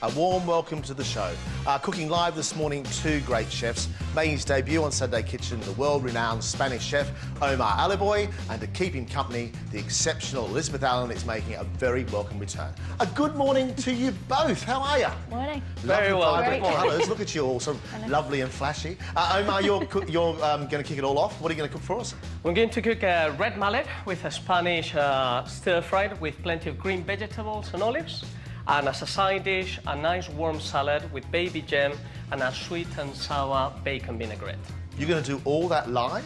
A warm welcome to the show. Cooking live this morning, two great chefs, making his debut on Saturday Kitchen, the world-renowned Spanish chef Omar Allibhoy, and to keep him company, the exceptional Elizabeth Allen is making a very welcome return. A good morning to you both. How are you? Morning. Very well. Great. Colours. Look at you all, so lovely and flashy. Omar, you're going to kick it all off. What are you going to cook for us? We're going to cook a red mullet with a Spanish stir-fried with plenty of green vegetables and olives. And as a side dish, a nice warm salad with baby jam and a sweet and sour bacon vinaigrette. You're going to do all that live?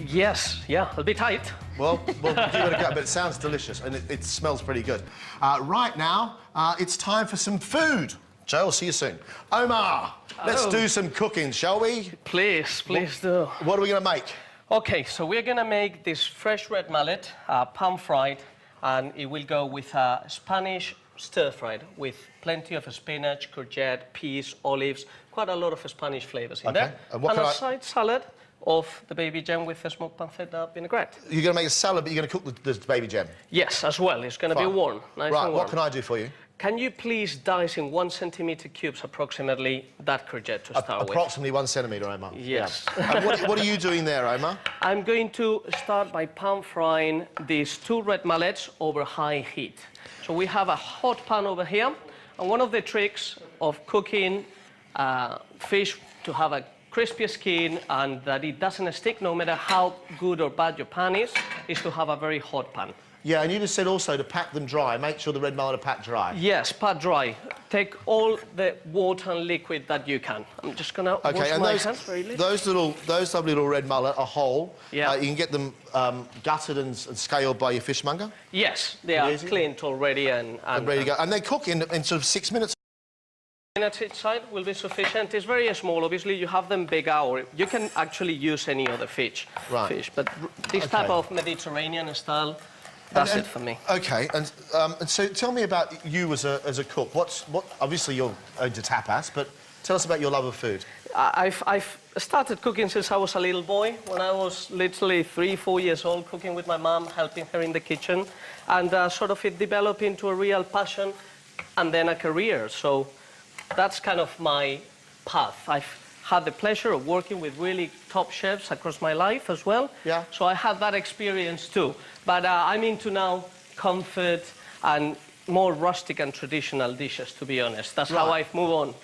Yes, yeah, a bit tight. Well, give it a go, but it sounds delicious and it smells pretty good. Right now, it's time for some food. Joe, I'll see you soon. Omar, let's do some cooking, shall we? Please do. What are we going to make? Okay, so we're going to make this fresh red mullet, pan-fried, and it will go with a Spanish stir-fried with plenty of spinach, courgette, peas, olives, quite a lot of Spanish flavours in there. And a side salad of the baby jam with a smoked pancetta vinaigrette. You're going to make a salad, but you're going to cook the baby jam? Yes, as well. It's going to be warm, nice and warm. What can I do for you? Can you please dice in 1 centimetre cubes approximately that courgette to start with? Approximately 1 centimetre, Omar. Yes. Yeah. And what are you doing there, Omar? I'm going to start by pan-frying these two red mullets over high heat. So we have a hot pan over here, and one of the tricks of cooking fish to have a crispy skin and that it doesn't stick no matter how good or bad your pan is to have a very hot pan. Yeah, and you just said also to pack them dry. Make sure the red mullet are packed dry. Yes, pat dry. Take all the water and liquid that you can. I'm just going to wash my hands very little. Those lovely little red mullet are whole. Yeah. You can get them gutted and scaled by your fishmonger? Yes, they are cleaned already and ready to go. And they cook in sort of 6 minutes? Minutes each side will be sufficient. It's very small. Obviously, you have them bigger, or you can actually use any other fish. Right. But this type of Mediterranean style, that's it for me. Okay, and so tell me about you as a cook. Obviously you're into tapas, but tell us about your love of food. I've started cooking since I was a little boy. When I was literally 3-4 years old, cooking with my mum, helping her in the kitchen, and sort of it developed into a real passion and then a career. So that's kind of my path. I've had the pleasure of working with really top chefs across my life as well. Yeah. So I have that experience too. But I'm into now comfort and more rustic and traditional dishes, to be honest. That's how I've moved on.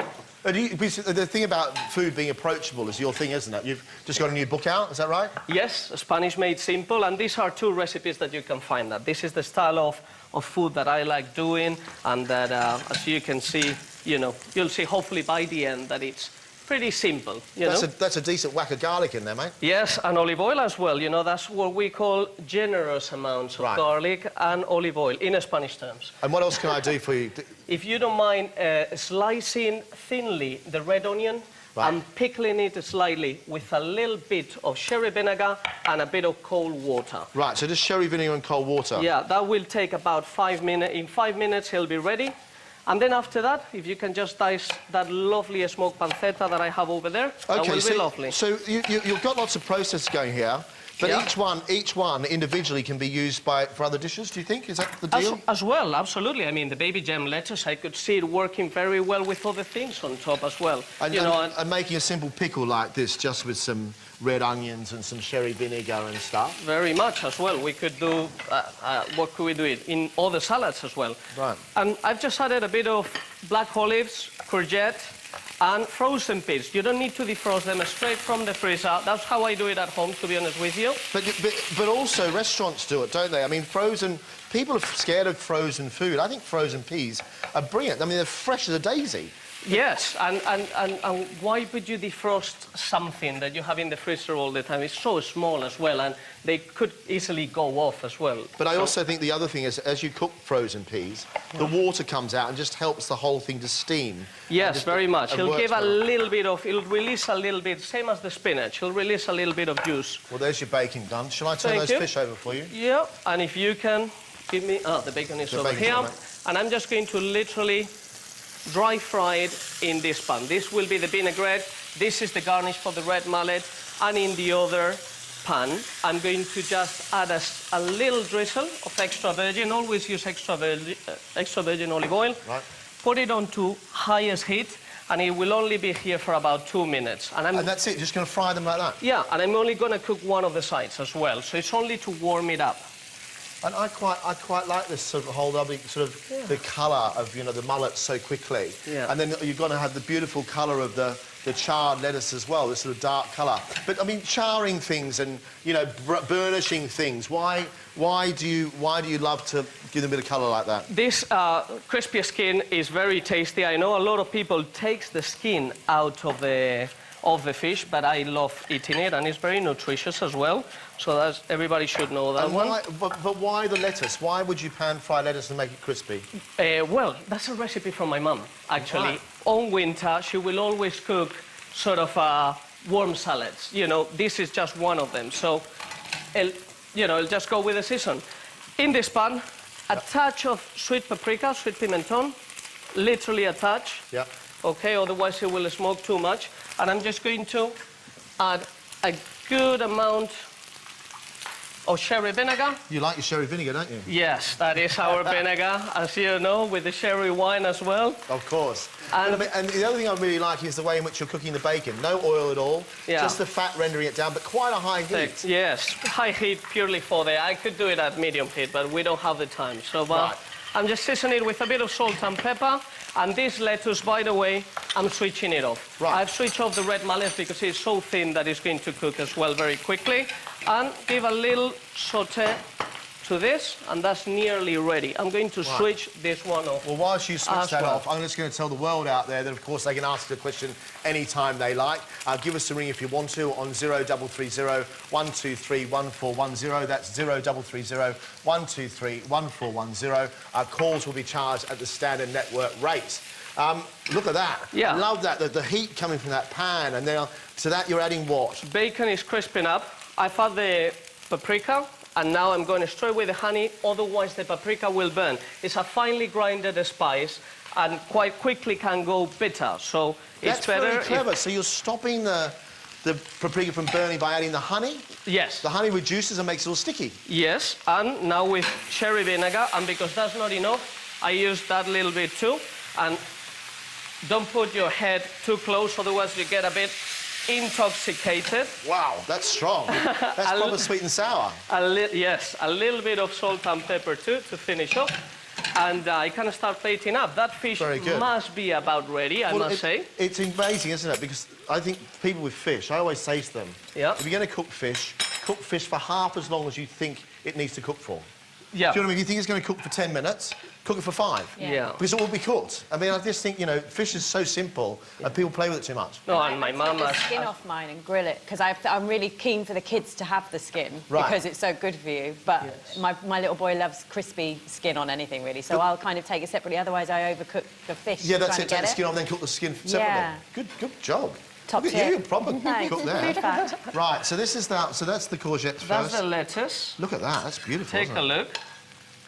The thing about food being approachable is your thing, isn't it? You've just got a new book out, is that right? Yes, Spanish Made Simple, and these are 2 recipes that you can find that. This is the style of food that I like doing, and that, as you can see, you'll see hopefully by the end that it's pretty simple, That's a decent whack of garlic in there, mate. Yes, and olive oil as well. That's what we call generous amounts of garlic and olive oil in Spanish terms. And what else can I do for you? If you don't mind slicing thinly the red onion and pickling it slightly with a little bit of sherry vinegar and a bit of cold water. Right, so just sherry vinegar and cold water? Yeah, that will take about 5 minutes. In 5 minutes, he'll be ready. And then after that, if you can just dice that lovely smoked pancetta that I have over there, that will be lovely. So you've got lots of processes going here, but each one individually can be used for other dishes, do you think? Is that the deal? As well, absolutely. I mean, the baby jam lettuce, I could see it working very well with other things on top as well. And making a simple pickle like this, just with some red onions and some sherry vinegar and stuff. Very much as well. We could do, what could we do it? In other salads as well. Right. And I've just added a bit of black olives, courgette, and frozen peas. You don't need to defrost them, straight from the freezer. That's how I do it at home, to be honest with you. But also restaurants do it, don't they? I mean, people are scared of frozen food. I think frozen peas are brilliant. I mean, they're fresh as a daisy. Yes, and why would you defrost something that you have in the freezer all the time? It's so small as well, and they could easily go off as well. But I also think the other thing is, as you cook frozen peas, the water comes out and just helps the whole thing to steam. Yes, very much. It'll give a little bit of, it'll release a little bit, same as the spinach, it'll release a little bit of juice. Well, there's your bacon done. Shall I turn those fish over for you? Yeah, and if you can give me, the bacon is over here. And I'm just going to literally dry fry it in this pan. This will be the vinaigrette. This is the garnish for the red mullet. And in the other pan, I'm going to just add a little drizzle of extra virgin. Always use extra virgin olive oil. Right. put it on to highest heat, and it will only be here for about 2 minutes. And that's it, just going to fry them like that? Yeah, and I'm only going to cook one of the sides as well, so it's only to warm it up. And I quite like this sort of whole lovely sort of the colour of, you know, the mullet so quickly. Yeah. And then you've got to have the beautiful colour of the charred lettuce as well, this sort of dark colour. But, I mean, charring things and, you know, burnishing things, why do you love to give them a bit of colour like that? This crispy skin is very tasty. I know a lot of people takes the skin out of the fish, but I love eating it, and it's very nutritious as well. So everybody should know that one. But why the lettuce? Why would you pan-fry lettuce and make it crispy? Well, that's a recipe from my mum, actually. Right. On winter, she will always cook sort of warm salads. You know, this is just one of them. So, it'll just go with the season. In this pan, a touch of sweet paprika, sweet pimenton, literally a touch. Yeah. Okay, otherwise it will smoke too much. And I'm just going to add a good amount of sherry vinegar. You like your sherry vinegar, don't you? Yes, that is our vinegar, as you know, with the sherry wine as well. Of course. And, and the other thing I really like is the way in which you're cooking the bacon. No oil at all, just the fat rendering it down, but quite a high heat. Yes, high heat purely for I could do it at medium heat, but we don't have the time. So Right. I'm just seasoning it with a bit of salt and pepper. And this lettuce, by the way, I'm switching it off. Right. I've switched off the red mullet because it's so thin that it's going to cook as well very quickly. And give a little saute to this, and that's nearly ready. I'm going to switch this one off. Well, whilst you switch that off, I'm just going to tell the world out there that, of course, they can ask the question anytime they like. Give us a ring if you want to on 0330 123 1410. That's 0330 123 1410. Calls will be charged at the standard network rate. Look at that. Yeah. I love that, the heat coming from that pan, and then to that you're adding what? Bacon is crisping up. I've had the paprika, and now I'm going straight with the honey, otherwise the paprika will burn. It's a finely grinded spice and quite quickly can go bitter, so it's better. That's very clever. So you're stopping the paprika from burning by adding the honey? Yes. The honey reduces and makes it all sticky? Yes, and now with sherry vinegar, and because that's not enough, I use that little bit too. And don't put your head too close, otherwise you get a bit intoxicated. Wow, that's strong. That's proper sweet and sour. Yes, a little bit of salt and pepper too to finish off. And I can start plating up. That fish must be about ready, I must say. It's amazing, isn't it? Because I think people with fish, I always say to them, if you're going to cook fish for half as long as you think it needs to cook for. Yeah. Do you know what I mean? If you think it's going to cook for 10 minutes, cook it for 5. Yeah. Because it will be cooked. I mean, I just think, you know, fish is so simple and people play with it too much. No, and my mum take the skin off mine and grill it, because I'm really keen for the kids to have the skin, because it's so good for you. But my little boy loves crispy skin on anything, really, so I'll kind of take it separately, otherwise I overcook the fish. Yeah, that's it, take the skin off, then cook the skin separately. Yeah. Good job. Top Look at you, proper cook there. Food fact. Right, so this is that. So that's the courgettes first. That's the lettuce. Look at that, that's beautiful. Take a look.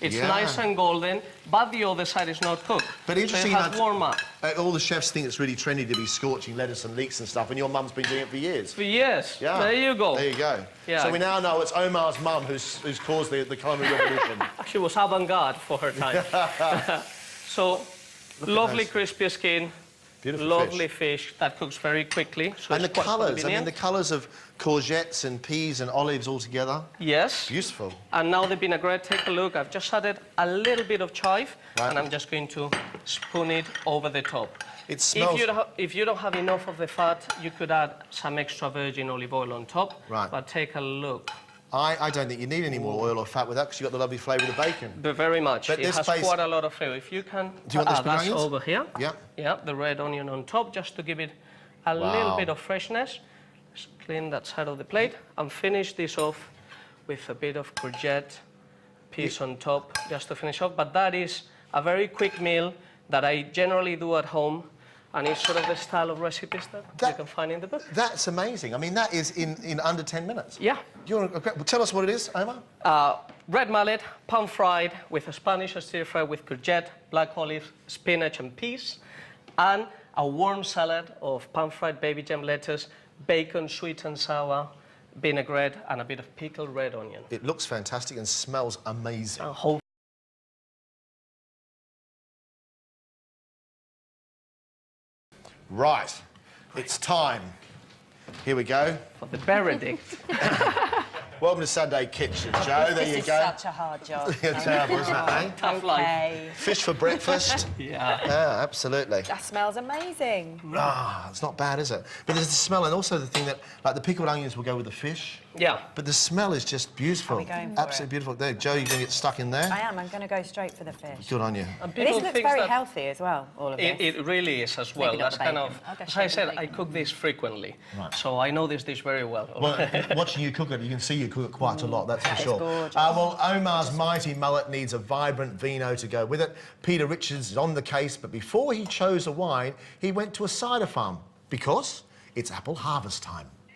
It's nice and golden, but the other side is not cooked. But interesting, so it has warm up. All the chefs think it's really trendy to be scorching lettuce and leeks and stuff, and your mum's been doing it for years. For years. Yeah. There you go. There you go. Yeah. So we now know it's Omar's mum who's caused the culinary revolution. She was avant-garde for her time. So, lovely crispy skin. Beautiful lovely fish that cooks very quickly. So and the colours, convenient. I mean, the colours of courgettes and peas and olives all together. Yes. Beautiful. And now the vinaigrette, take a look. I've just added a little bit of chive, and I'm just going to spoon it over the top. It smells... If you don't have enough of the fat, you could add some extra virgin olive oil on top. Right. But take a look. I don't think you need any more oil or fat with that because you've got the lovely flavour of the bacon. But very much. But it has quite a lot of flavour. If you can... Do you want the spring that's onions? over here. Yeah. Yeah, the red onion on top, just to give it a little bit of freshness. Just clean that side of the plate and finish this off with a bit of courgette, peas on top, just to finish off. But that is a very quick meal that I generally do at home. And it's sort of the style of recipes that you can find in the book. That's amazing. I mean, that is in under 10 minutes. Yeah. Tell us what it is, Omar. Red mullet, pan-fried with a Spanish stir-fry with courgette, black olive, spinach and peas, and a warm salad of pan-fried baby gem lettuce, bacon, sweet and sour, vinaigrette, and a bit of pickled red onion. It looks fantastic and smells amazing. And whole Right, it's time. Here we go. For the verdict. Welcome to Sunday Kitchen, Joe. There you This is go. such a hard job. Yeah, terrible, isn't it, eh? Tough life. Okay. Fish for breakfast. Yeah. Yeah, absolutely. That smells amazing. Ah, it's not bad, is it? But there's the smell, and also the thing that, like, the pickled onions will go with the fish. Yeah. But the smell is just beautiful. Are we going for Absolutely it? beautiful. There, Joe, you're going to get stuck in there. I am. I'm going to go straight for the fish. Good on you. And This people looks think very that healthy as well, all of this. it really is as well. Maybe not That's the kind bacon. of, I'll go as straight I for said, the I bacon. cook this frequently. Right. So I know this dish very well. Well, watching you cook it, you can see you cook it quite a lot, that's for That is sure. gorgeous. Well, Omar's mighty mullet needs a vibrant vino to go with it. Peter Richards is on the case, but before he chose a wine, he went to a cider farm because it's apple harvest time.